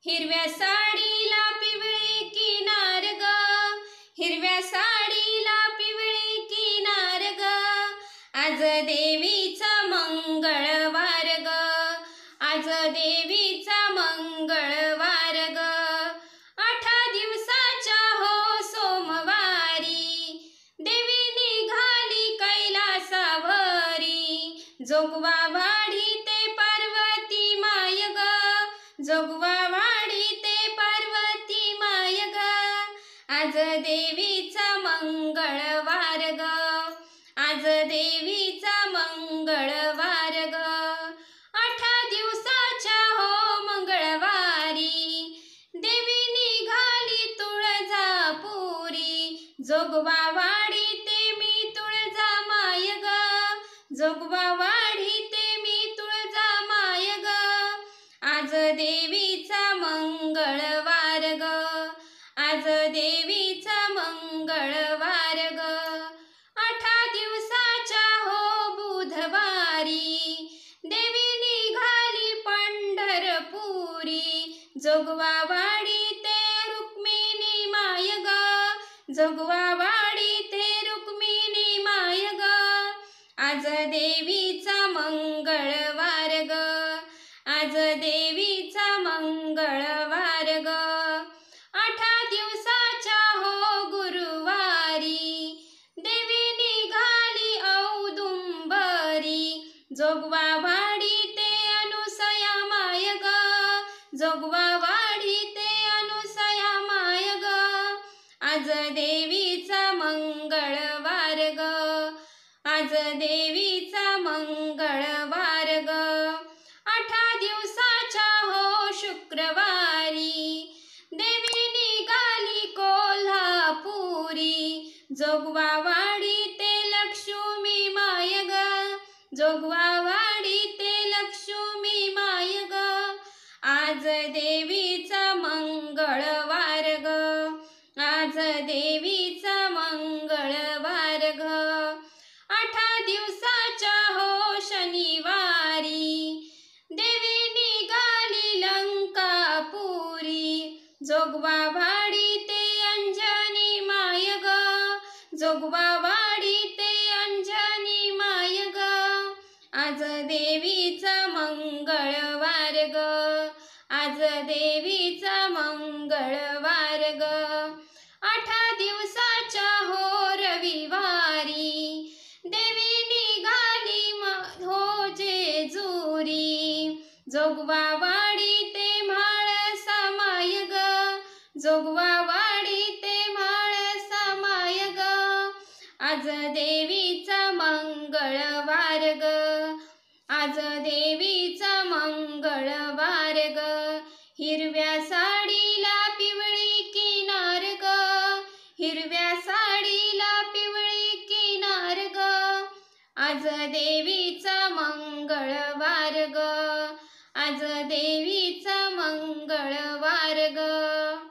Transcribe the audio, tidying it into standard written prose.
हिरव्या साडीला पिवळी किनार ग, हिरव्या साडीला पिवळी किनार ग, आज देवीचा मंगळवार ग, आज देवीचा मंगळवार ग, 8 दिवसाच्या हो सोमवारी, देवी निघाली कैलासावरी, जोगवा वाडी ते पार्वती माय ग, जोगवा वाडी ते पार्वती माय ग, आज देवीचा मंगळवार ग, आज देवीचा मंगळवार ग, 8 दिवसाच्या हो मंगळवारी, देवी निघाली तुळजापुरी, जोगवा वाडी ते मी तुळजा माय ग, जोगवा वाडी ते मी तुळजा माय ग, आज देवीचा मंगळवार ग, आज देवीचा मंगळवार ग, 8 दिवसाच्या हो बुधवारी, देवी निघाली पंढरपुरी, जोगवा वाडी ते रुक्मिणी माय ग, जोगवा वाडी ते रुक्मिणी माय ग, आज देवीचा मंगळवार ग, आज देवीचा मंगळवार ग, 8 दिवसाच्या हो गुरुवारी, देवी निघाली औदुंबरी, जोगवा वाडी ते अनुसया माय ग, जोगवा वाडी ते अनुसया माय ग, आज देवीचा मंगळवार ग, आज देवीचा मंगळवार ग, 8 दिवसाच्या हो शुक्रवारी, देवी निघाली कोल्हापुरी, जोगवा वाडी ते लक्ष्मी माय ग, जोगवा वाडी ते लक्ष्मी माय ग, आज देवीचा मंगळवार ग, आज देवीचा मंगळवार ग, 8 दिवसाच्या हो शनिवारी, देवी निघाली लंकापुरी, जोगवा वाडी ते अंजनी माय ग, जोगवा वाडी ते अंजनी माय ग, आज देवीचा मंगळवार ग, आज देवीचा मंगळवार ग, 8 दिवसाच्या हो रविवारी, देवी निघाली हो जेजुरी, जोगवा वाडी ते म्हाळसा माय ग, जोगवा वाडी ते म्हाळसा माय ग, आज देवीचा मंगळवार ग, आज देवीचा मंगळवार ग, हिरव्या साडीला पिवळी किनार ग, हिरव्या साडीला पिवळी किनार ग, आज देवीचा मंगळवार ग, आज देवीचा मंगळवार ग.